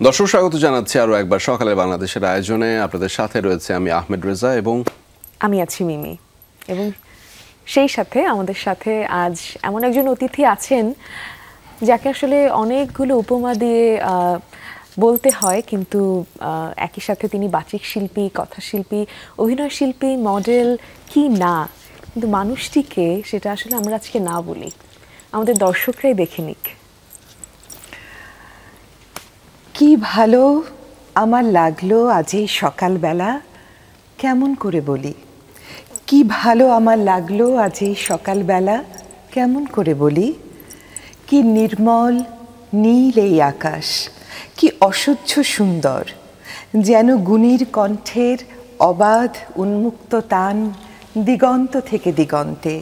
দর্শক স্বাগত জানাচ্ছি আরও একবার সকালের বাংলাদেশের আয়োজনে। আপনাদের সাথে রয়েছে আমি আহমেদ রেজা এবং আমি আছি মিমি। এবং সেই সাথে আমাদের সাথে আজ এমন একজন অতিথি আছেন যাকে আসলে অনেকগুলো উপমা দিয়ে বলতে হয়, কিন্তু একই সাথে তিনি বাচিক শিল্পী, কথাশিল্পী, অভিনয় শিল্পী, মডেল কি না, কিন্তু মানুষটিকে সেটা আসলে আমরা আজকে না বলি, আমাদের দর্শকরাই দেখে নিক। কি ভালো আমার লাগলো আজ এই সকালবেলা, কেমন করে বলি। কি ভালো আমার লাগলো আজ এই সকালবেলা, কেমন করে বলি। কি নির্মল নীল এই আকাশ, কি অসহ্য সুন্দর, যেন গুণীর কণ্ঠের অবাধ উন্মুক্ত তান দিগন্ত থেকে দিগন্তে।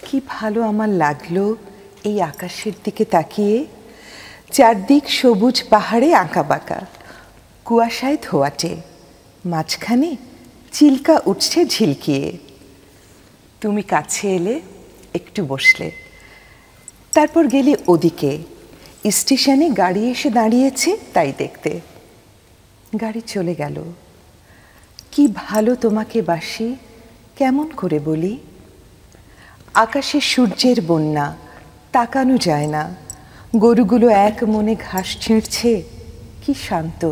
কি ভালো আমার লাগলো এই আকাশের দিকে তাকিয়ে, চারদিক সবুজ পাহাড়ে আঁকাবাঁকা, কুয়াশায় ধোয়াটে, মাঝখানে চিল্কা উঠছে ঝিলকিয়ে। তুমি কাছে এলে, একটু বসলে, তারপর গেলে ওদিকে, স্টেশনে গাড়ি এসে দাঁড়িয়েছে তাই দেখতে। গাড়ি চলে গেল। কি ভালো তোমাকে বাসি, কেমন করে বলি। আকাশে সূর্যের বন্যা, তাকানো যায় না। গরুগুলো এক মনে ঘাস ছিঁড়ছে, কি শান্ত।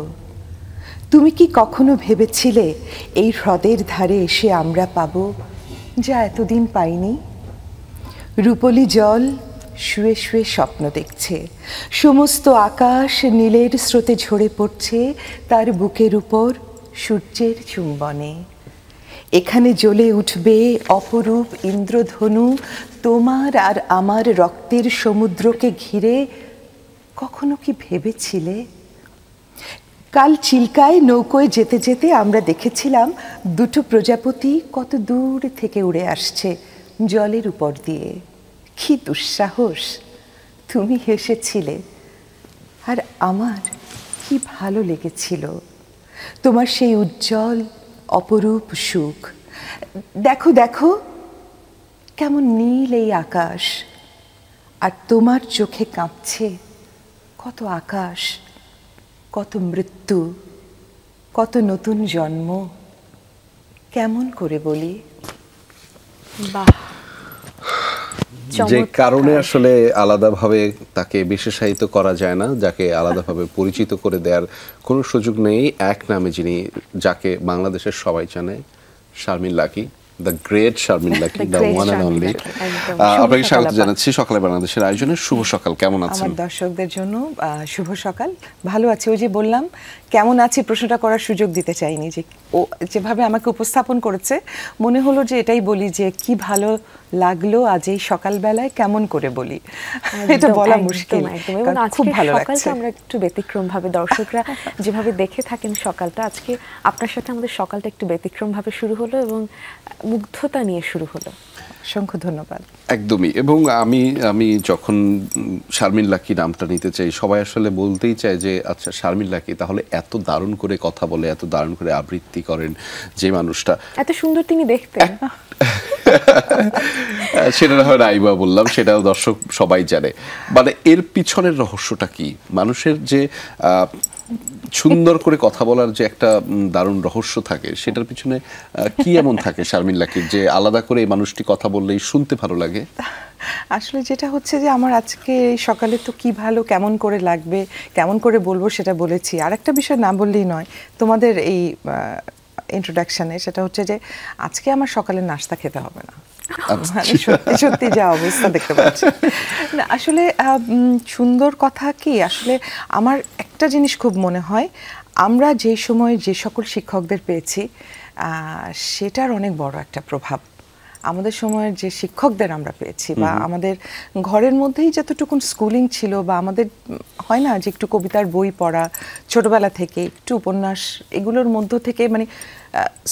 তুমি কি কখনো ভেবেছিলে এই হ্রদের ধারে এসে আমরা পাবো যা এতদিন পাইনি। রূপলি জল শুয়ে শুয়ে স্বপ্ন দেখছে, সমস্ত আকাশ নীলের স্রোতে ঝরে পড়ছে তার বুকের উপর সূর্যের চুম্বনে। এখানে জ্বলে উঠবে অপরূপ ইন্দ্রধনু তোমার আর আমার রক্তের সমুদ্রকে ঘিরে। কখনো কি ভেবেছিলে। কাল চিল্কায় নৌকোয় যেতে যেতে আমরা দেখেছিলাম দুটো প্রজাপতি কত দূর থেকে উড়ে আসছে জলের উপর দিয়ে। কি দুঃসাহস। তুমি হেসেছিলে আর আমার কি ভালো লেগেছিল তোমার সেই উজ্জ্বল অপরূপ সুখ। দেখো দেখো কেমন নীল এই আকাশ, আর তোমার চোখে কাঁপছে কত আকাশ, কত মৃত্যু, কত নতুন জন্ম। কেমন করে বলি। বাহ, যে কারণে আসলে আলাদাভাবে তাকে বিশেষায়িত করা যায় না, যাকে আলাদাভাবে পরিচিত করে দেওয়ার কোনো সুযোগ নেই। এক নামে যিনি, যাকে বাংলাদেশের সবাই জানে, Sharmin lucky, the great Sharmin lucky, the one and only. আপনাকে স্বাগত জানাচ্ছি সকালে বাংলাদেশের আয়োজনে। শুভ সকাল, কেমন আছেন? আমার দর্শকদের জন্য শুভ সকাল। ভালো আছি। ওই যে বললাম কেমন আছি প্রশ্নটা করার সুযোগ দিতে চাইনি, যে ও যেভাবে আমাকে উপস্থাপন করেছে মনে হলো যে এটাই বলি, যে কি ভালো লাগলো আজ এই সকালবেলায়, কেমন করে বলি। এটা বলা মুশকিল, খুব ভালো লাগছে। আমরা একটু ব্যতিক্রম ভাবে, দর্শকরা যেভাবে দেখে থাকেন সকালটা, আজকে আপনার সাথে আমাদের সকালটা একটু ব্যতিক্রম ভাবে শুরু হলো এবং মুগ্ধতা নিয়ে শুরু হলো। অসংখ্য ধন্যবাদ। একদমই। এবং আমি যখন শারমিন লাকি নামটা নিতে চাই, সবাই আসলে বলতেই চায় যে আচ্ছা শারমিন লাকি তাহলে এত দারুণ করে কথা বলে, এত দারুণ করে আবৃত্তি করেন যে মানুষটা, এত সুন্দর তিনি দেখতে। সেটা না হয় আইবা বললাম, সেটাও দর্শক সবাই জানে। মানে এর পিছনের রহস্যটা কি? মানুষের যে সুন্দর করে কথা বলার যে একটা দারুণ রহস্য থাকে, সেটার পিছনে কি এমন থাকে শারমিন লাকির যে আলাদা করে এই মানুষটি কথা বললেই শুনতে ভালো লাগে? আসলে যেটা হচ্ছে যে আমার আজকে সকালে তো কি ভালো, কেমন করে লাগবে, কেমন করে বলবো সেটা বলেছি। আর একটা বিষয় না বললেই নয় তোমাদের এই ইন্ট্রোডাকশনে, সেটা হচ্ছে যে আজকে আমার সকালে নাস্তা খেতে হবে না। মানে সত্যি সত্যি যা অবস্থা দেখতে পাচ্ছি না। আসলে সুন্দর কথা কি, আসলে আমার একটা জিনিস খুব মনে হয়, আমরা যে সময় যে সকল শিক্ষকদের পেয়েছি সেটার অনেক বড় একটা প্রভাব আমাদের সময়ের যে শিক্ষকদের আমরা পেয়েছি, বা আমাদের ঘরের মধ্যেই যতটুকুন স্কুলিং ছিল, বা আমাদের হয় না যে একটু কবিতার বই পড়া ছোটবেলা থেকে, একটু উপন্যাস, এগুলোর মধ্য থেকে, মানে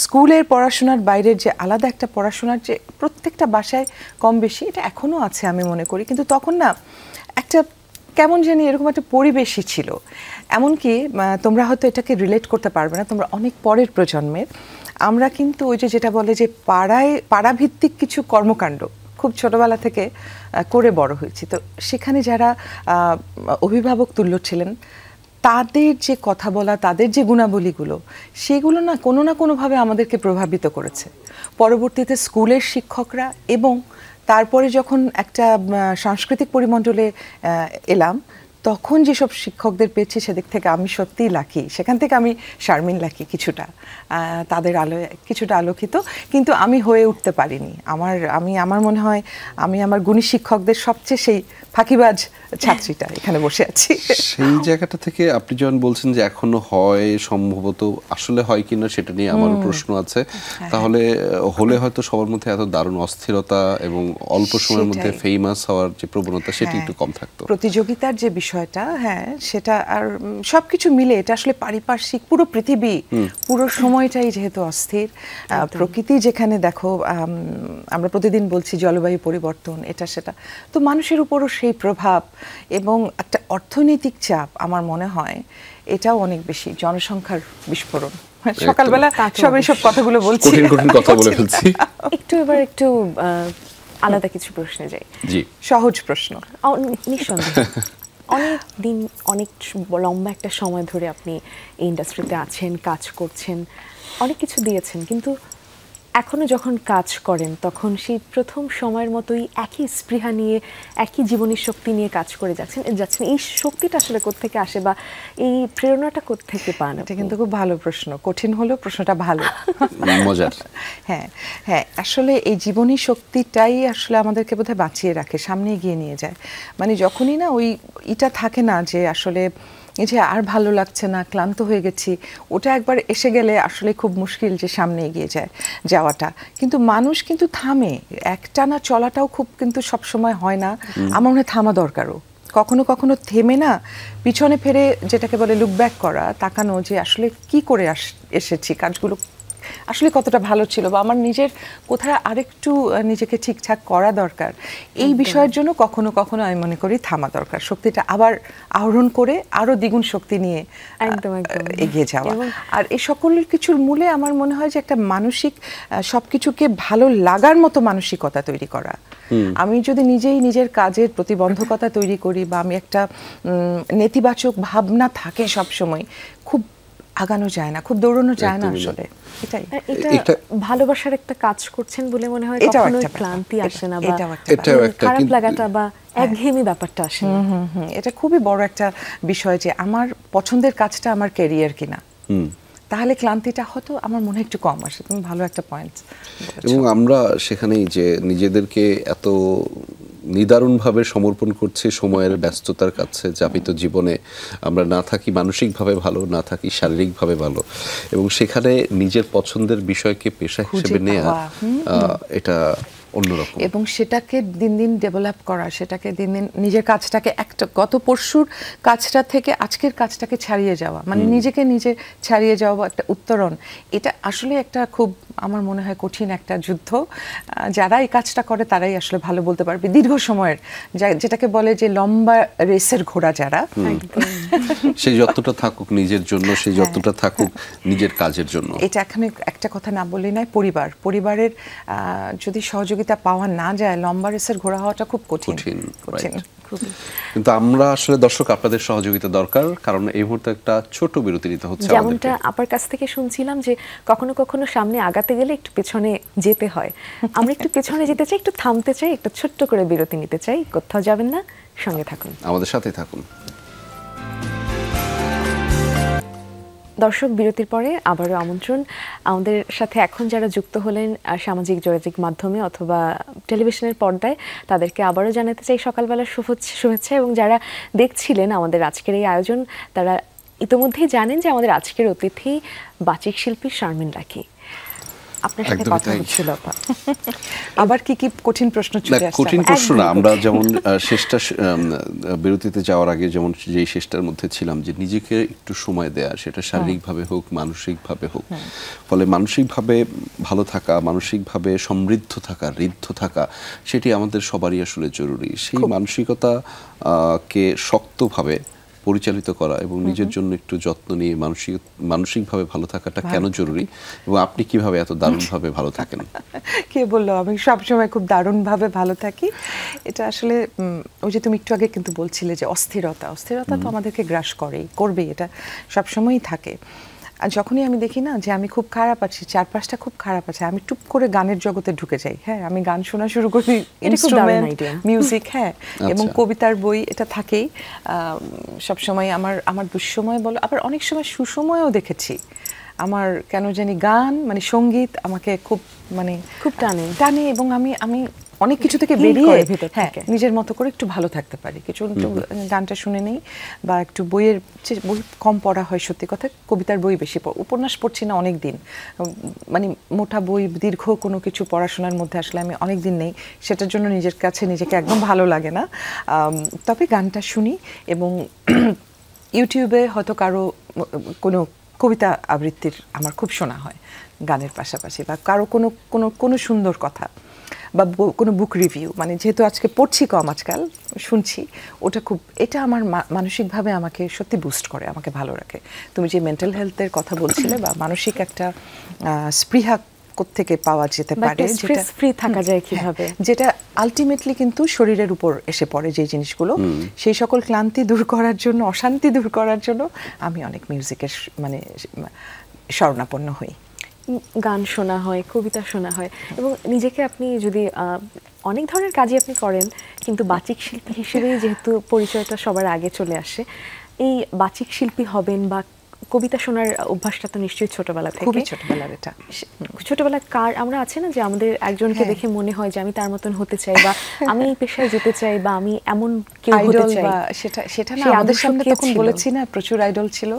স্কুলের পড়াশোনার বাইরের যে আলাদা একটা পড়াশোনার যে প্রত্যেকটা বাসায় কম বেশি, এটা এখনও আছে আমি মনে করি। কিন্তু তখন না একটা কেমন জানি এরকম একটা পরিবেশই ছিল। এমনকি তোমরা হয়তো এটাকে রিলেট করতে পারবে না, তোমরা অনেক পরের প্রজন্মের। আমরা কিন্তু ওই যে যেটা বলে যে পাড়াভিত্তিক কিছু কর্মকাণ্ড খুব ছোটবেলা থেকে করে বড় হয়েছি। তো সেখানে যারা অভিভাবক তুল্য ছিলেন তাদের যে কথা বলা, তাদের যে গুণাবলীগুলো, সেগুলো না কোনোভাবে আমাদেরকে প্রভাবিত করেছে। পরবর্তীতে স্কুলের শিক্ষকরা এবং তারপরে যখন একটা সাংস্কৃতিক পরিমণ্ডলে এলাম, তখন যেসব শিক্ষকদের পেয়েছি সেদিক থেকে আমি সত্যিই লাকি। সেখান থেকে আমি শারমিন লাকি কিছুটা, তাদের আলোয় কিছুটা আলোকিত, কিন্তু আমি হয়ে উঠতে পারিনি। আমার মনে হয় আমি আমার গুণী শিক্ষকদের সবচেয়ে সেই ফাঁকিবাজ ছাত্রীটা এখানে বসে আছি। সেই জায়গাটা থেকে আপনি যখন বলছেন যে এখনো হয়, সম্ভবত আসলে হয় কিনা সেটা নিয়ে আমারও প্রশ্ন আছে। তাহলে হলে হয়তো সবার মধ্যে এত দারুণ অস্থিরতা এবং অল্প সময়ের মধ্যে ফেমাস হওয়ার যে প্রবণতা সেটি একটু কম থাকতো। প্রতিযোগিতার যে বিষয়টা, হ্যাঁ, সেটা আর সবকিছু মিলে এটা আসলে পারিপার্শ্বিক পুরো পৃথিবী, পুরো সময়টাই যেহেতু অস্থির, প্রকৃতি যেখানে দেখো আমরা প্রতিদিন বলছি জলবায়ু পরিবর্তন, এটা সেটা, তো মানুষের উপরও সেই প্রভাব এবং একটা অর্থনৈতিক চাপ আমার মনে হয় এটাও অনেক বেশি, জনসংখ্যার বিস্ফোরণ। সকালবেলা সবাই সব কথাগুলো বলছি, কঠিন কথা বলে ফেলছি। এবার একটু আলাদা কিছু প্রশ্নে যাই। জি, সহজ প্রশ্ন। নিঃসন্দেহে অনেক দিন, অনেক লম্বা একটা সময় ধরে আপনি এই ইন্ডাস্ট্রিতে আছেন, কাজ করছেন, অনেক কিছু দিয়েছেন, কিন্তু এখনো যখন কাজ করেন তখন সেই প্রথম সময়ের মতোই একই স্পৃহা নিয়ে, একই জীবনী শক্তি নিয়ে কাজ করে যাচ্ছেন। এই শক্তিটা আসলে কোত্থেকে আসে বা এই প্রেরণাটা কোত্থেকে পান? এটা কিন্তু খুব ভালো প্রশ্ন, কঠিন হলেও প্রশ্নটা ভালো, মজার। হ্যাঁ, আসলে এই জীবনী শক্তিটাই আসলে আমাদেরকে বোধহয় বাঁচিয়ে রাখে, সামনে এগিয়ে নিয়ে যায়। মানে যখনই না ওই এটা থাকে না যে আসলে এই যে আর ভালো লাগছে না, ক্লান্ত হয়ে গেছি, ওটা একবার এসে গেলে আসলে খুব মুশকিল যে সামনে এগিয়ে যাওয়াটা। কিন্তু মানুষ কিন্তু থামে, একটানা চলাটাও খুব কিন্তু সবসময় হয় না, আমার মনে হয় থামা দরকারও। কখনো কখনো থেমে না পিছনে ফিরে, যেটাকে বলে লুক ব্যাক করা, তাকানো যে আসলে কি করে এসেছি, কাজগুলো আসলে কতটা ভালো ছিল, বা আমার নিজের কোথায় আরেকটু নিজেকে ঠিকঠাক করা দরকার, এই বিষয়ের জন্য কখনো কখনো আমি মনে করি থামা দরকার, শক্তিটা আবার আহরণ করে আরো দ্বিগুণ শক্তি নিয়ে এগিয়ে যাওয়া। আর এই সকল কিছুর মূলে আমার মনে হয় যে একটা মানসিক, সবকিছুকে ভালো লাগার মতো মানসিকতা তৈরি করা। আমি যদি নিজেই নিজের কাজের প্রতিবন্ধকতা তৈরি করি, বা আমি একটা নেতিবাচক ভাবনা থাকে সবসময়, খুব আগানো যায় না, খুব দৌড়ানো যায় না আসলে। এটা ভালোবাসার একটা কাজ করছেন বলে মনে হয়, কখনো ক্লান্তি আসে না বা খারাপ লাগাটা বা একঘেয়েমি ব্যাপারটা আসে না। এটা খুবই বড় একটা বিষয় যে আমার পছন্দের কাজটা আমার ক্যারিয়ার কিনা, তাহলে ক্লান্তিটা হয়তো আমার মনে একটু কম আসে। তুমি ভালো একটা পয়েন্ট। এবং আমরা সেখানেই যে নিজেদেরকে এত নিদারুণভাবে সমর্পণ করছি সময়ের ব্যস্ততার কাছে, যাপিত জীবনে আমরা না থাকি মানসিকভাবে ভালো, না থাকি শারীরিকভাবে ভালো, এবং সেখানে নিজের পছন্দের বিষয়কে পেশা হিসেবে নেওয়া, এটা অন্যরকম। এবং সেটাকে দিন দিন ডেভেলপ করা, সেটাকে দিন দিন নিজের কাজটাকে একটা গত পরশুর কাজটা থেকে আজকের কাজটাকে ছাড়িয়ে যাওয়া, মানে নিজেকে নিজে ছাড়িয়ে যাওয়া, একটা উত্তরণ, এটা আসলে একটা খুব আমার মনে হয় কঠিন একটা যুদ্ধ। যারা এই কাজটা করে তারাই আসলে ভালো বলতে পারবে, দীর্ঘ সময়ের, যেটাকে বলে যে লম্বা রেসের ঘোড়া যারা, সেই যতটা থাকুক নিজের জন্য, সেই যতটা থাকুক নিজের কাজের জন্য। এটা এখানে একটা কথা না বললেই নয়, পরিবারের যদি সহযোগিতা পাওয়া না যায়, লম্বা রেসের ঘোড়া হওয়াটা খুব কঠিন। কিন্তু আমরা আসলে দর্শক আপনাদের সহযোগিতা দরকার, কারণ এই মুহূর্তে একটা ছোট বিরতি নিতে হচ্ছে। যেমনটা আপনার কাছ থেকে শুনছিলাম যে কখনো কখনো সামনে আগাতে গেলে একটু পেছনে যেতে হয়, আমরা একটু পেছনে যেতে চাই, একটু থামতে চাই, একটু ছোট্ট করে বিরতি নিতে চাই। কোথাও যাবেন না, সঙ্গে থাকুন, আমাদের সাথেই থাকুন। দর্শক, বিরতির পরে আবারও আমন্ত্রণ। আমাদের সাথে এখন যারা যুক্ত হলেন সামাজিক যোগাযোগ মাধ্যমে অথবা টেলিভিশনের পর্দায়, তাদেরকে আবারও জানাতে চাই সকালবেলার শুভেচ্ছা। এবং যারা দেখছিলেন আমাদের আজকের এই আয়োজন, তারা ইতিমধ্যেই জানেন যে আমাদের আজকের অতিথি বাচিক শিল্পী শারমিন লাকি। আপনার সাথে কথা হচ্ছিল আবার কি কি কঠিন প্রশ্ন ছুটে আসছে? কঠিন প্রশ্ন না, আমরা যেমন শেষটা বিরতিতে যাওয়ার আগে যেমন যেই শেষটার মধ্যে ছিলাম যে নিজেকে একটু সময় দেয়া, সেটা শারীরিকভাবে হোক মানসিকভাবে হোক, ফলে মানসিকভাবে ভালো থাকা, মানসিকভাবে সমৃদ্ধ থাকা, ঋদ্ধ থাকা, সেটি আমাদের সবারই আসলে জরুরি। সেই মানসিকতা কে শক্তভাবে পরিচালিত করা এবং নিজের জন্য একটু যত্ন নিয়ে মানসিকভাবে ভালো থাকাটা কেন জরুরি এবং আপনি কিভাবে এত দারুণভাবে ভালো থাকেন? কে বললো আমি সবসময় খুব দারুণভাবে ভালো থাকি? এটা আসলে ওই যে তুমি একটু আগে কিন্তু বলছিলে যে অস্থিরতা তো আমাদেরকে গ্রাস করবেই, এটা সবসময়ই থাকে। আর যখনই আমি দেখি না যে আমি খুব খারাপ আছি, চারপাশটা খুব খারাপ আছে, আমি টুপ করে গানের জগতে ঢুকে যাই। হ্যাঁ, আমি গান শোনা শুরু করি, ইনস্ট্রুমেন্ট মিউজিক, হ্যাঁ, এবং কবিতার বই এটা থাকেই সবসময়। আমার দুঃসময় বলো, আবার অনেক সময় সুসময়ও দেখেছি। আমার কেন জানি গান মানে সঙ্গীত আমাকে খুব খুব টানে এবং আমি অনেক কিছু থেকে বেরিয়ে হ্যাঁ নিজের মতো করে একটু ভালো থাকতে পারি। কিছু গানটা শুনে নেই বা একটু বই কম পড়া হয়, সত্যি কথা, কবিতার বই বেশি উপন্যাস পড়ছি না অনেক দিন, মোটা বই দীর্ঘ কোনো কিছু পড়াশোনার মধ্যে আসলে আমি অনেক দিন নেই, সেটার জন্য নিজের কাছে নিজেকে একদম ভালো লাগে না। তবে গানটা শুনি এবং ইউটিউবে হয়তো কারো কোনো কবিতা আবৃত্তির আমার খুব শোনা হয় গানের পাশাপাশি, বা কারো কোনো সুন্দর কথা বা কোনো বুক রিভিউ, যেহেতু আজকে পড়ছি কম আজকাল, শুনছি, এটা আমার মানসিকভাবে আমাকে সত্যি বুস্ট করে, আমাকে ভালো রাখে। তুমি যে মেন্টাল হেলথের কথা বলছিলে বা মানসিক একটা স্পৃহা থেকে পাওয়া যেতে পারে, যেটা ফ্রি থাকা যায় কিভাবে, যেটা আলটিমেটলি কিন্তু শরীরের উপর এসে পড়ে যে জিনিসগুলো, সেই সকল ক্লান্তি দূর করার জন্য, অশান্তি দূর করার জন্য আমি অনেক মিউজিকের শরণাপন্ন হই। গান শোনা হয়, কবিতা শোনা হয়, এবং নিজেকে আপনি যদি অনেক ধরনের কাজই আপনি করেন, কিন্তু বাচিক শিল্পী হিসেবেই যেহেতু পরিচয়টা সবার আগে চলে আসে, এই বাচিক শিল্পী হবেন বা কবিতা শোনার অভ্যাসটা তো নিশ্চয়ই ছোটবেলা থেকে, খুবই ছোটবেলার। এটা ছোটবেলা কার আমরা আছে না যে আমাদের একজনকে দেখে মনে হয় যে আমি তার মতন হতে চাই বা আমি এই পেশায় যেতে চাই বা আমি এমন কেউ হতে চাই, সেটা না আমাদের সামনে তখন বলেছি না, প্রচুর আইডল ছিল,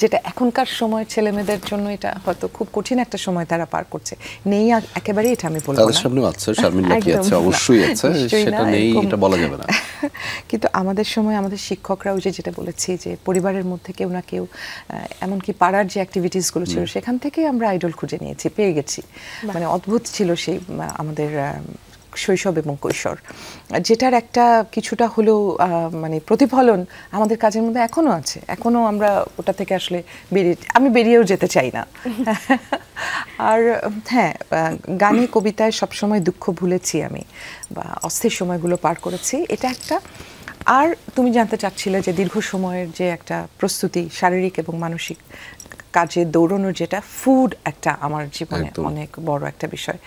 যেটা এখনকার সময় ছেলেমেয়েদের জন্য এটা হয়তো খুব কঠিন একটা সময় তারা পার করছে। নেই একেবারে, এটা আমি বলবো না। তাদের সামনে আছে, শারমিন লাকী আছে, অবশ্যই আছে, সেটা নেই এটা বলা যাবে না। কিন্তু আমাদের সময় আমাদের শিক্ষকরাও যেটা বলেছি যে পরিবারের মধ্যে কেউ না কেউ, এমনকি পাড়ার যে অ্যাক্টিভিটিসগুলো ছিল সেখান থেকে আমরা আইডল খুঁজে নিয়েছি, পেয়ে গেছি। অদ্ভুত ছিল সেই আমাদের শৈশব এবং কৈশোর, যেটার একটা কিছুটা হলেও প্রতিফলন আমাদের কাজের মধ্যে এখনো আছে। এখনো আমরা ওটা থেকে আসলে আমি বেরিয়েও যেতে চাই না। আর হ্যাঁ, গানে কবিতায় সবসময় দুঃখ ভুলেছি আমি, বা অস্থির সময়গুলো পার করেছি, এটা একটা। আর তুমি জানতে চাচ্ছিলে যে দীর্ঘ সময়ের যে একটা প্রস্তুতি, শারীরিক এবং মানসিক কাজে দৌড়ানোর, যেটা ফুড একটা আমার জীবনে অনেক বড় একটা বিষয়।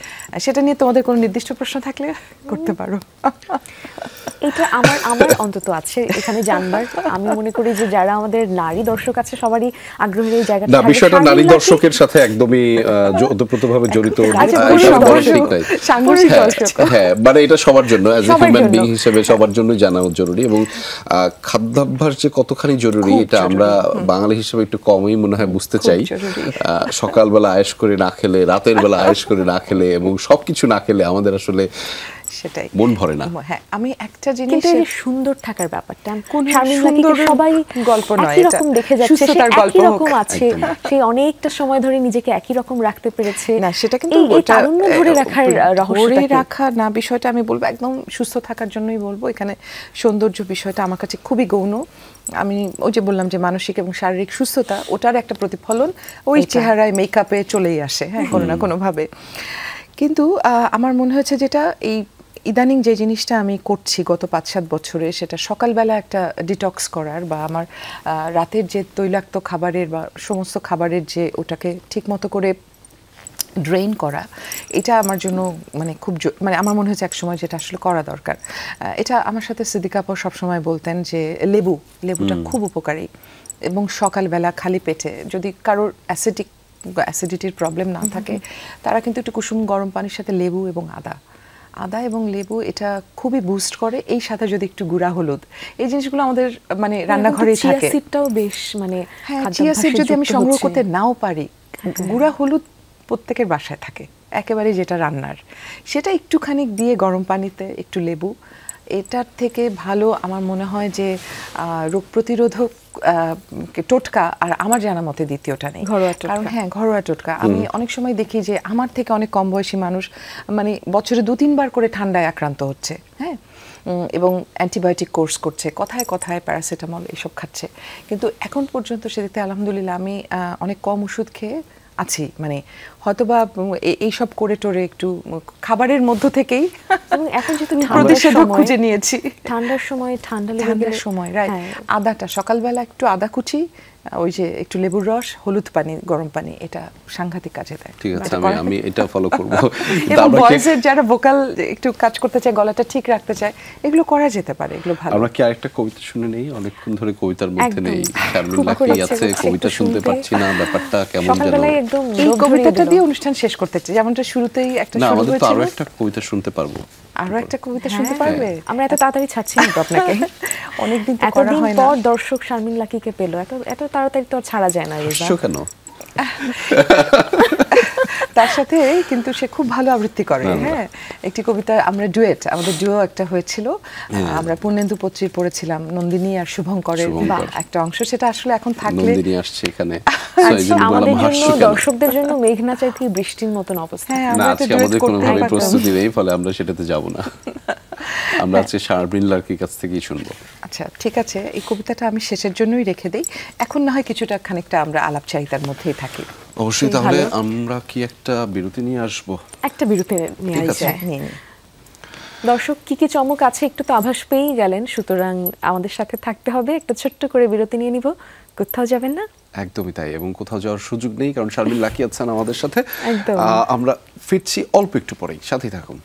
সেটা নিয়ে তোমাদের কোনো নির্দিষ্ট প্রশ্ন থাকলে করতে পারো। এটা আমার অন্তত আছে এখানে জানবার। আমি মনে করি যে যারা আমাদের নারী দর্শক আছে সবারই আগ্রহের এই জায়গাটা। না, বিষয়টা নারী দর্শকের সাথে একদমই ওতপ্রোতভাবে জড়িত, হ্যাঁ, এটা সবার জন্য, অ্যাজ এ হিউম্যান বিং হিসেবে সবার জন্য জানা জরুরি। এবং খাদ্যাভ্যাস যে কতখানি জরুরি এটা আমরা বাঙালি হিসেবে একটু কমই মনে হয় বুঝতে চাই। সকালবেলা আয়েশ করে না খেলে, রাতের বেলা আয়েশ করে না খেলে এবং সবকিছু না খেলে আমাদের আসলে সেটাই মন ভরে না। হ্যাঁ, আমি একটা জিনিস, কিন্তু এই সুন্দর থাকার ব্যাপারটা, শারমিন লাকীকে সবাই গল্প নয়, একই রকম দেখে যাচ্ছে, সে একই রকম আছে, সেই অনেকটা সময় ধরে নিজেকে একই রকম রাখতে পেরেছে। না, সেটা কিন্তু এই তারুণ্য ধরে রাখার রহস্যটা, ধরে রাখা না বিষয়টা আমি বলবো একদম সুস্থ থাকার জন্যই বলবো। এখানে সৌন্দর্য বিষয়টা আমার কাছে খুবই গৌণ। আমি ওই যে বললাম যে মানসিক এবং শারীরিক সুস্থতা, ওটার একটা প্রতিফলন ওই চেহারায়, মেকআপে চলেই আসে, হ্যাঁ, কোনো না কোনোভাবে। কিন্তু আমার মনে হয়েছে যেটা এই ইদানিং যে জিনিসটা আমি করছি গত 5-7 বছরে, সেটা সকালবেলা একটা ডিটক্স করার, বা আমার রাতের যে তৈলাক্ত খাবারের বা সমস্ত খাবারের যে ওটাকে ঠিকমতো করে ড্রেইন করা, এটা আমার জন্য খুব আমার মনে হচ্ছে একসময় যেটা আসলে করা দরকার। এটা আমার সাথে সিদ্দিকা আপা সবসময় বলতেন যে লেবুটা খুব উপকারী, এবং সকালবেলা খালি পেটে, যদি কারোর অ্যাসিডিটির প্রবলেম না থাকে, তারা কিন্তু একটু কুসুম গরম পানির সাথে লেবু এবং আদা এবং লেবু এটা খুবই বুস্ট করে। এই সাথে যদি একটু গুঁড়া হলুদ, এই জিনিসগুলো আমাদের রান্নাঘরেই থাকে। চিয়া সিডটাও বেশ চিয়া সিড যদি আমি সংগ্রহ করতে নাও পারি, গুঁড়া হলুদ প্রত্যেকের বাসায় থাকে একেবারে, যেটা রান্নার, সেটা একটুখানি দিয়ে গরম পানিতে একটু লেবু, এটার থেকে ভালো আমার মনে হয় যে রোগ প্রতিরোধক টোটকা আর আমার জানা মতে দ্বিতীয়টা নেই। কারণ হ্যাঁ, ঘরোয়া টোটকা। আমি অনেক সময় দেখি যে আমার থেকে অনেক কম বয়সী মানুষ বছরে 2-3 বার করে ঠান্ডায় আক্রান্ত হচ্ছে। হ্যাঁ, এবং অ্যান্টিবায়োটিক কোর্স করছে, কথায় কথায় প্যারাসিটামল এসব খাচ্ছে, কিন্তু এখন পর্যন্ত সেদিকে আলহামদুলিল্লাহ আমি অনেক কম ওষুধ খেয়ে আছি, মানে হয়তোবা এইসব করে টোরে একটু খাবারের মধ্য থেকেই এবং এখন যেহেতু প্রতিষেধক খুঁজে নিয়েছি। ঠান্ডার সময় ঠান্ডার সময় রাইট, আদাটা সকালবেলা একটু আদা কুচি, ওই যে একটু লেবুর রস, হলুদ পানি, গরম পানি, এটা সাংঘাতিক কাজে দেয়। ঠিক আছে, আমি এটা ফলো করব। এবং ভয়েসের যারা ভোকাল একটু কাজ করতে চায়, গলাটা ঠিক রাখতে চায়, এগুলো করা যেতে পারে, এগুলো ভালো। আমরা কি আরেকটা কবিতা শুনে নেই? অনেকক্ষণ ধরে কবিতার মধ্যে নেই, শারমিন লাকি আছে, কবিতা শুনতে পারছি না, ব্যাপারটা কেমন যেন। এই কবিতাটা দিয়ে অনুষ্ঠান শেষ করতে চাই, যেমনটা শুরুতেই একটা না, শুরু আমাদের তো আরো হয়েছিল। একটা কবিতা শুনতে পারবো। আরো একটা কবিতা শুনতে পারবে? আমরা এত তাড়াতাড়ি ছাড়ছি না তো আপনাকে। অনেকদিন তো করা এতদিন হয় না। পর দর্শক শারমিন লাকিকে পেল, এত তাড়াতাড়ি তো আর ছাড়া যায় না। রেজা হাসছো কেন? তার সাথে কিন্তু সে খুব ভালো আবৃত্তি করে। হ্যাঁ, একটি কবিতা আমরা ডুয়েট, আমাদের ডুও একটা হয়েছিল, আমরা পূর্ণেন্দু পত্রী পড়েছিলাম, নন্দিনী আর শুভঙ্করের একটা অংশ, সেটা আসলে এখন থাকলে। নন্দিনী আসছে এখানে, আমাদের জন্য, দর্শকদের জন্য মেঘনা চাই থেকে বৃষ্টির মতন অবস্থা। হ্যাঁ, না, আমরা আজকে আমাদের কোনোভাবে প্রস্তুতি নেই, ফলে আমরা সেটাতে যাব না। আমরা আজকে শারমিন লাকির কাছ থেকেই শুনবো। আচ্ছা, ঠিক আছে, এই কবিতাটা আমি শেষের জন্যই রেখে দেই, এখন না হয় কিছুটা খানিকটা আমরা আলাপচারিতার মধ্যেই থাকি। অবশ্যই। তাহলে আমরা কি একটা বিরতি নিয়ে আসবো? একটা বিরতি নিয়ে ঠিক আছে। আসি। দর্শক কি কি চমক আছে একটু তো আভাস পেয়েই গেলেন, সুতরাং আমাদের সাথে থাকতে হবে। একটা ছোট্ট করে বিরতি নিয়ে নিব, কোথাও যাবেন না। একদমই তাই, এবং কোথাও যাওয়ার সুযোগ নেই, কারণ শারমিন লাকি আছেন আমাদের সাথে। একদম। আমরা ফিরছি অল্প একটু পরেই, সাথেই থাকুন।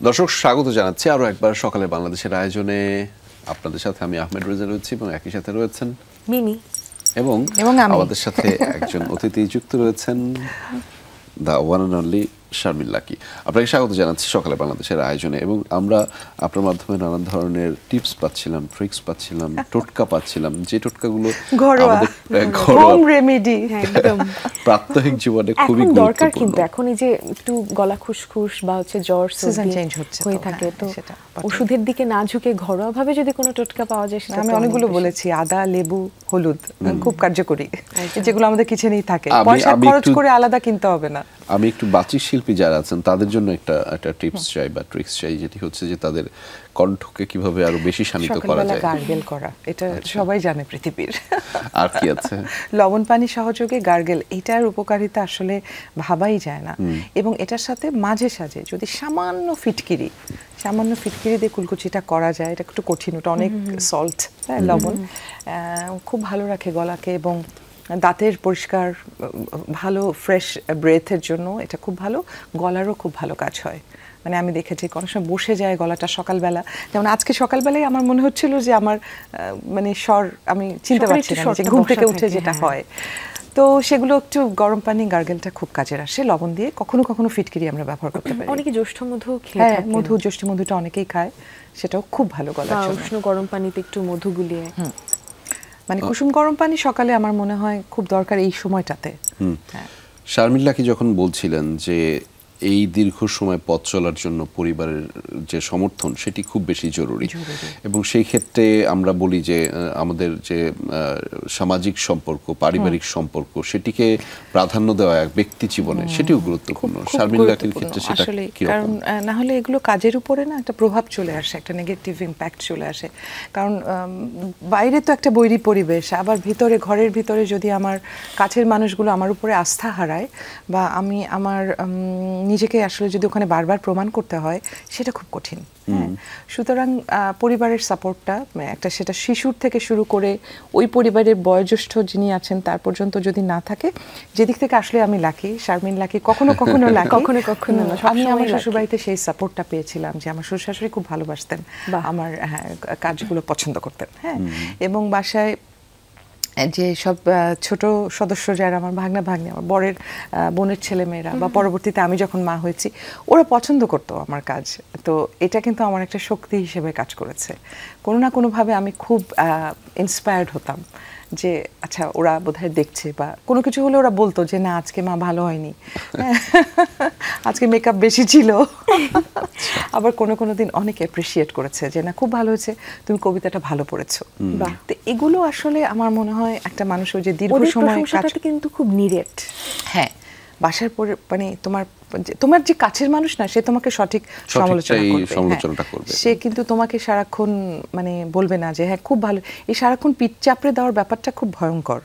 দর্শক, স্বাগত জানাচ্ছি আরো একবার সকালে বাংলাদেশের আয়োজনে। আপনাদের সাথে আমি আহমেদ রেজা রয়েছি, এবং একই সাথে রয়েছেন মিমি এবং আমি। আমাদের সাথে একজন অতিথি যুক্ত রয়েছেন, the one and only Sharmin Lucky. আপনাকে স্বাগত জানাচ্ছি সকালে বাংলাদেশের আয়োজনে, এবং আমরা আপনার মাধ্যমে নানান ধরনের টিপস পাচ্ছিলাম, ট্রিক্স পাচ্ছিলাম, টোটকা পাচ্ছিলাম, যে টোটকাগুলো আমাদের হোম রেমেডি একদম প্রাত্যহিক জীবনে খুবই এখন দরকার। গুরুত্বপূর্ণ। কিন্তু এখন এই যে একটু গলা খুশখুশ বা হচ্ছে জ্বর সিজন সর্দি চেঞ্জ হচ্ছে হয়ে তো, থাকে, হ্যাঁ, তো সেটা। ওষুধের দিকে না ঝুঁকে ঘরোয়া ভাবে যদি কোনো টোটকা পাওয়া যায়, সেটা আমি তো অনেকগুলো অনেক বেশি। বলেছি, আদা, লেবু, হলুদ, খুব কার্যকরী, যেগুলো আমাদের কিচেনেই থাকে, আমি- পয়সা আমি খরচ একটু- করে আলাদা কিনতে হবে না। আমি একটু বাচিক শিল্পী যারা আছেন তাদের জন্য একটা টিপস চাই বা ট্রিক্স চাই, যেটি হচ্ছে যে তাদের কণ্ঠকে কিভাবে আরো বেশি শানিত করা সকালবেলা যায়। গার্গেল করা, এটা সবাই জানে পৃথিবীর। আর কি আছে? লবণ পানি সহযোগে গার্গেল, এটার উপকারিতা আসলে ভাবাই যায় না। এবং এটার সাথে মাঝে সাঝে যদি সামান্য ফিটকিরি দিয়ে কুলকুচিটা করা যায়, এটা একটু কঠিন, ওটা অনেক সল্ট, লবণ, খুব ভালো রাখে গলাকে, এবং দাঁতের পরিষ্কার, ভালো ফ্রেশ ব্রেথের জন্য এটা খুব ভালো, গলারও খুব ভালো কাজ হয়। মানে আমি দেখেছি কোনো সময় বসে যায় গলাটা সকালবেলা, যেমন আজকে সকালবেলায় আমার মনে হচ্ছিল যে আমার মানে স্বর আমি চিনতে পারছি না, যে ঘুম থেকে উঠে যেটা হয়। তো সেগুলো একটু গরম পানি, গার্গেলটা খুব কাজের আসে, লবণ দিয়ে। কখনো কখনো ফিটকিরি আমরা ব্যবহার করতে পারি। অনেকে জ্যৈষ্ঠ মধু খেয়ে হ্যাঁ, থাকেন। মধু, জ্যৈষ্ঠ মধুটা অনেকেই খায়, সেটাও খুব ভালো গলার জন্য। উষ্ণ গরম পানিতে একটু মধু গুলিয়ে, মানে কুসুম গরম পানি সকালে আমার মনে হয় খুব দরকার এই সময়টাতে। হ্যাঁ। শারমিন লাকি যখন বলছিলেন যে এই দীর্ঘ সময় পথ চলার জন্য পরিবারের যে সমর্থন সেটি খুব বেশি জরুরি, এবং সেই ক্ষেত্রে আমরা বলি যে আমাদের যে সামাজিক সম্পর্ক, পারিবারিক সম্পর্ক, সেটিকে প্রাধান্য দেওয়া এক ব্যক্তি জীবনে সেটিও গুরুত্বপূর্ণ। শারমিন লাকির ক্ষেত্রে সেটা কি? কারণ না হলে এগুলো কাজের উপরে না একটা প্রভাব চলে আসে, একটা নেগেটিভ ইম্প্যাক্ট চলে আসে। কারণ বাইরে তো একটা বৈরী পরিবেশ, আবার ভিতরে, ঘরের ভিতরে যদি আমার কাছের মানুষগুলো আমার উপরে আস্থা হারায়, বা আমি আমার নিজেকে আসলে যদি ওখানে বারবার প্রমাণ করতে হয়, সেটা খুব কঠিন। হ্যাঁ, সুতরাং পরিবারের সাপোর্টটা একটা, সেটা শিশুর থেকে শুরু করে ওই পরিবারের বয়োজ্যেষ্ঠ যিনি আছেন তার পর্যন্ত যদি না থাকে, যেদিক থেকে আসলে আমি লাকি, শারমিন লাকি, কখনো কখনো লাকি, কখনো কখনো না, আমি আমার সবসময় শ্বশুরবাড়িতে সেই সাপোর্টটা পেয়েছিলাম, যে আমার শ্বশুর শাশুড়ি খুব ভালোবাসতেন, আমার কাজগুলো পছন্দ করতেন। হ্যাঁ, এবং বাসায় যে সব ছোট সদস্য যারা আমার ভাগ্না ভাগ্নি, আমার বরের বোনের ছেলেমেয়েরা, বা পরবর্তীতে আমি যখন মা হয়েছি, ওরা পছন্দ করতো আমার কাজ। তো এটা কিন্তু আমার একটা শক্তি হিসেবে কাজ করেছে। কোনো না কোনোভাবে আমি খুব ইন্সপায়ার্ড হতাম যে আচ্ছা ওরা বোধহয় দেখছে, বা কোনো কিছু হলে ওরা বলতো যে না আজকে মা ভালো হয়নি, আজকে মেকআপ বেশি ছিল। আবার কোনো দিন অনেক অ্যাপ্রিসিয়েট করেছে যে না খুব ভালো হয়েছে, তুমি কবিতাটা ভালো পড়েছো। তো এগুলো আসলে আমার মনে হয় একটা মানুষ ওই যে দীর্ঘ সময় কাজ, কিন্তু খুব নিরেট। হ্যাঁ, বাসার পরে মানে তোমার তোমার যে কাছের মানুষ না, সে তোমাকে সঠিক সমালোচনা সঠিকটাই করবে, সমালোচনাটা হ্যাঁ। করবে। সে কিন্তু তোমাকে সারাক্ষণ মানে বলবে না যে হ্যাঁ খুব ভালো। এই সারাক্ষণ পিঠ চাপড়ে দেওয়ার ব্যাপারটা খুব ভয়ঙ্কর।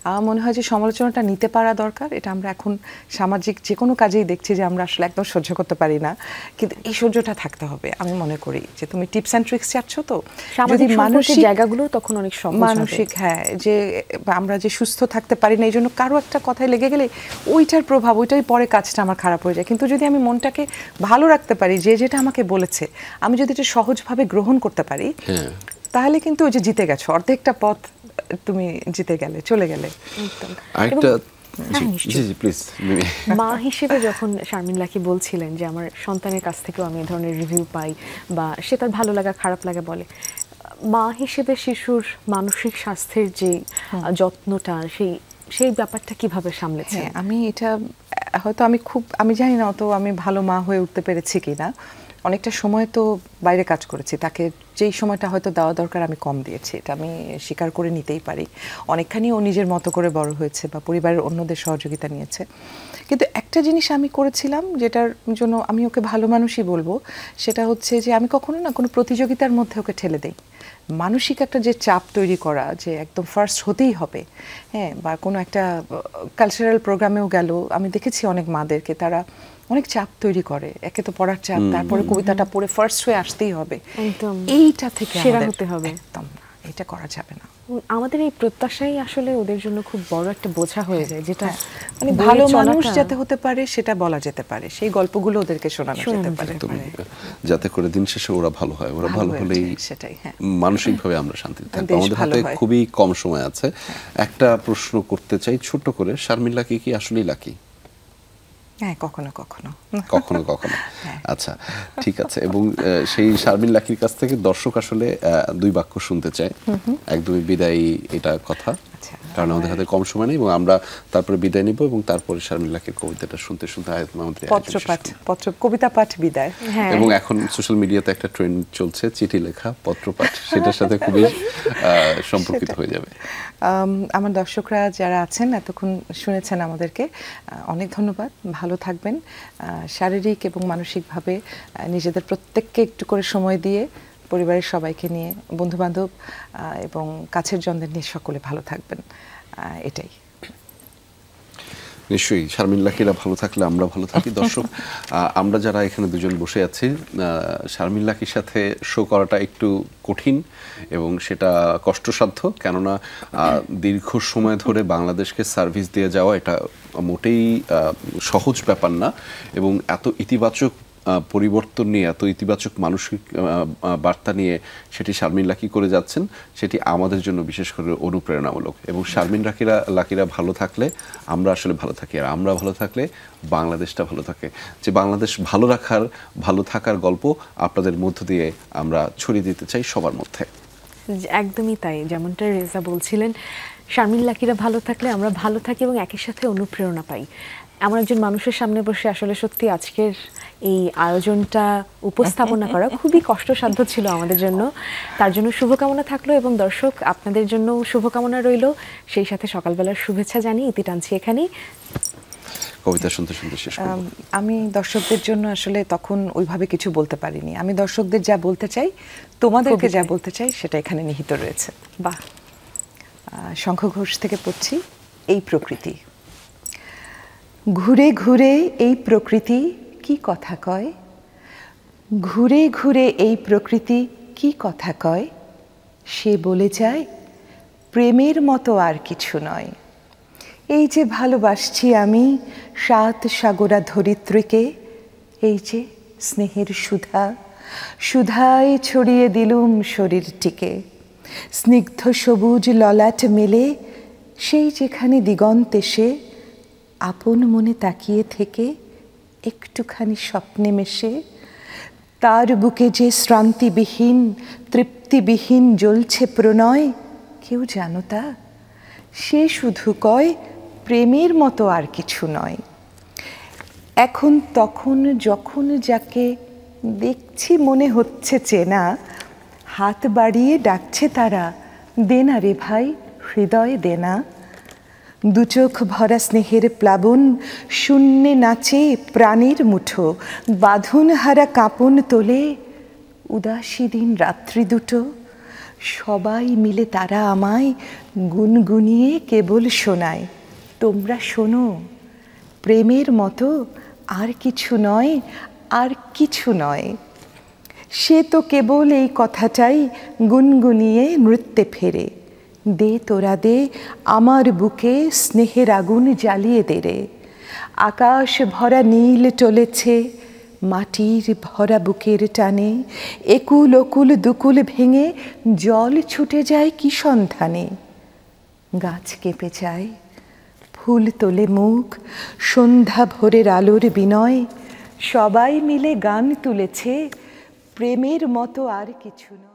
আমার মনে হয় যে সমালোচনাটা নিতে পারা দরকার। এটা আমরা এখন সামাজিক যে কোনো কাজেই দেখছি যে আমরা আসলে একদম সহ্য করতে পারি না, কিন্তু এই সহ্যটা থাকতে হবে। আমি মনে করি যে তুমি টিপস অ্যান্ড ট্রিক্স চাচ্ছ, তো সামাজিক সম্পর্কের জায়গাগুলো তখন অনেক সহজ হবে। মানসিক, হ্যাঁ, যে আমরা যে সুস্থ থাকতে পারি না এই জন্য কারো একটা কথায় লেগে গেলে ওইটার প্রভাব, ওইটাই পরে কাজটা আমার খারাপ হয়ে যায়। কিন্তু যদি আমি মনটাকে ভালো রাখতে পারি, যে যেটা আমাকে বলেছে আমি যদি এটা সহজভাবে গ্রহণ করতে পারি, হ্যাঁ, তাহলে কিন্তু ওই যে জিতে গেছো, অর্ধেকটা পথ তুমি জিতে গেলে, চলে গেলে। একদম। আরেকটা হ্যাঁ, জি নিশ্চয়ই। জি প্লিজ। মা হিসেবে যখন শারমিন লাকি বলছিলেন যে আমার সন্তানের কাছ থেকেও আমি এই ধরনের রিভিউ পাই বা সে তার ভালো লাগা খারাপ লাগা বলে, মা হিসেবে শিশুর মানসিক স্বাস্থ্যের যে যত্নটা, সেই ব্যাপারটা কিভাবে সামলেছেন? হ্যাঁ, আমি এটা হয়তো আমি জানি না অত আমি ভালো মা হয়ে উঠতে পেরেছি কিনা। অনেকটা সময় তো বাইরে কাজ করেছি, তাকে যেই সময়টা হয়তো দেওয়া দরকার আমি কম দিয়েছি, এটা আমি স্বীকার করে নিতেই পারি। অনেকখানি ও নিজের মতো করে বড় হয়েছে বা পরিবারের অন্যদের সহযোগিতা নিয়েছে। কিন্তু একটা জিনিস আমি করেছিলাম যেটার জন্য আমি ওকে ভালো মানুষই বলবো, সেটা হচ্ছে যে আমি কখনো না কোনো প্রতিযোগিতার মধ্যে ওকে ঠেলে দেই। মানসিক একটা যে চাপ তৈরি করা যে একদম ফার্স্ট হতেই হবে, হ্যাঁ, বা কোনো একটা কালচারাল প্রোগ্রামেও গেল, আমি দেখেছি অনেক মাদেরকে তারা অনেক চাপ তৈরি করে। একে তো পড়ার চাপ, তারপরে কবিতাটা পড়ে ফার্স্ট হয়ে আসতেই হবে, একদম এইটা থেকে সেরা আমাদের হতে হবে। একদম না, এটা করা যাবে না। আমাদের এই প্রত্যাশাই আসলে ওদের জন্য খুব বড় একটা বোঝা হয়ে যায়, যেটা মানে বয়ে ভালো মানুষ চলাটা- যাতে হতে পারে সেটা বলা যেতে পারে, সেই গল্পগুলো ওদেরকে শোনানো যেতে পারে। যাতে করে দিন শেষে ওরা ভালো হয়, ওরা ভালো হয়ে হলেই ওঠে, সেটাই, হ্যাঁ। মানসিকভাবে আমরা শান্তিতে থাকবো। দেশ আমাদের ভালো হাতে হয়। খুবই কম সময় আছে, একটা প্রশ্ন করতে চাই ছোট্ট করে। শারমিন লাকি কি আসলেই লাকি? হ্যাঁ, কখনো কখনো। কখনো কখনো। আচ্ছা, ঠিক আছে। এবং সেই শারমিন লাকির কাছ থেকে দর্শক আসলে দুই বাক্য শুনতে চায়, একদমই বিদায়ী এটা কথা, কারণ আমাদের হাতে কম সময় নেই, এবং আমরা তারপরে বিদায় নিব এবং তারপরে শারমিন লাকির কবিতাটা শুনতে শুনতে আমাদের কবিতা পাঠ বিদায়। হ্যাঁ। এবং এখন সোশ্যাল মিডিয়াতে একটা ট্রেন্ড চলছে চিঠি লেখা, পত্রপাঠ, সেটার সাথে খুবই সম্পর্কিত হয়ে যাবে। আমার দর্শকরা যারা আছেন এতক্ষণ শুনেছেন আমাদেরকে, অনেক ধন্যবাদ। ভালো থাকবেন, শারীরিক এবং মানসিকভাবে নিজেদের প্রত্যেককে একটু করে সময় দিয়ে পরিবারের সবাইকে নিয়ে, বন্ধুবান্ধব এবং কাছের জনদের নিয়ে সকলে ভালো থাকবেন, এটাই। নিশ্চয়ই শারমিন লাকিরা ভালো থাকলে আমরা ভালো থাকি। দর্শক, আমরা যারা এখানে দুজন বসে আছি, শারমিন লাকির সাথে শো করাটা একটু কঠিন এবং সেটা কষ্টসাধ্য, কেননা দীর্ঘ সময় ধরে বাংলাদেশকে সার্ভিস দিয়ে যাওয়া এটা মোটেই সহজ ব্যাপার না, এবং এত ইতিবাচক পরিবর্তন নিয়ে, এত ইতিবাচক মানসিক বার্তা নিয়ে সেটি শারমিন লাকি করে যাচ্ছেন, সেটি আমাদের জন্য বিশেষ করে অনুপ্রেরণামূলক। এবং শারমিন লাকিরা ভালো থাকলে আমরা আসলে ভালো থাকি, আর আমরা ভালো থাকলে বাংলাদেশটা ভালো থাকে। যে বাংলাদেশ ভালো থাকার গল্প আপনাদের মধ্য দিয়ে আমরা ছড়িয়ে দিতে চাই সবার মধ্যে। একদমই তাই, যেমনটা রেজা বলছিলেন, শারমিন লাকিরা ভালো থাকলে আমরা ভালো থাকি এবং একই সাথে অনুপ্রেরণা পাই। এমন একজন মানুষের সামনে বসে আসলে সত্যি আজকের এই আয়োজনটা উপস্থাপনা করা খুবই কষ্টসাধ্য ছিল আমাদের জন্য। তার জন্য শুভকামনা থাকলো, এবং দর্শক আপনাদের জন্য শুভকামনা রইল। সেই সাথে সকালবেলার শুভেচ্ছা জানিয়ে ইতি টানছি এখানেই। কবিতা শুনতে শুনতে শেষ করব। আমি দর্শকদের জন্য আসলে তখন ওইভাবে কিছু বলতে পারিনি। আমি দর্শকদের যা বলতে চাই, তোমাদেরকে যা বলতে চাই, সেটা এখানে নিহিত রয়েছে। বাহ। শঙ্খ ঘোষ থেকে পড়ছি, এই প্রকৃতি। ঘুরে ঘুরে এই প্রকৃতি কি কথা কয়, ঘুরে ঘুরে এই প্রকৃতি কি কথা কয়, সে বলে যায় প্রেমের মতো আর কিছু নয়। এই যে ভালোবাসছি আমি সাত সাগরা ধরিত্রীকে, এই যে স্নেহের সুধায় ছড়িয়ে দিলুম শরীরটিকে। স্নিগ্ধ সবুজ ললাট মেলে সেই যেখানে দিগন্তে সে, আপন মনে তাকিয়ে থেকে একটুখানি স্বপ্নে মেশে, তার বুকে যে শ্রান্তিবিহীন তৃপ্তিবিহীন জ্বলছে প্রণয়, কেউ জানো তা? সে শুধু কয় প্রেমের মতো আর কিছু নয়। এখন তখন যখন যাকে দেখছি মনে হচ্ছে চেনা, হাত বাড়িয়ে ডাকছে তারা, দেনা রে ভাই হৃদয় দেনা। দু চোখ ভরা স্নেহের প্লাবন, শূন্যে নাচে প্রাণীর মুঠো, বাঁধন হারা কাঁপন তোলে উদাসী দিন রাত্রি দুটো। সবাই মিলে তারা আমায় গুনগুনিয়ে কেবল শোনায়, তোমরা শোনো, প্রেমের মতো আর কিছু নয়, আর কিছু নয়। সে তো কেবল এই কথাটাই গুনগুনিয়ে নৃত্যে ফেরে, দে তোরা দে আমার বুকে স্নেহের আগুন জ্বালিয়ে দে রে। আকাশ ভরা নীল টলেছে মাটির ভরা বুকের টানে, একুল ওকুল দুকুল ভেঙে জল ছুটে যায় কি সন্ধানে। গাছ কেঁপে যায়, ফুল তোলে মুখ, সন্ধ্যা ভোরের আলোর বিনয়, সবাই মিলে গান তুলেছে, প্রেমের মতো আর কিছু নয়।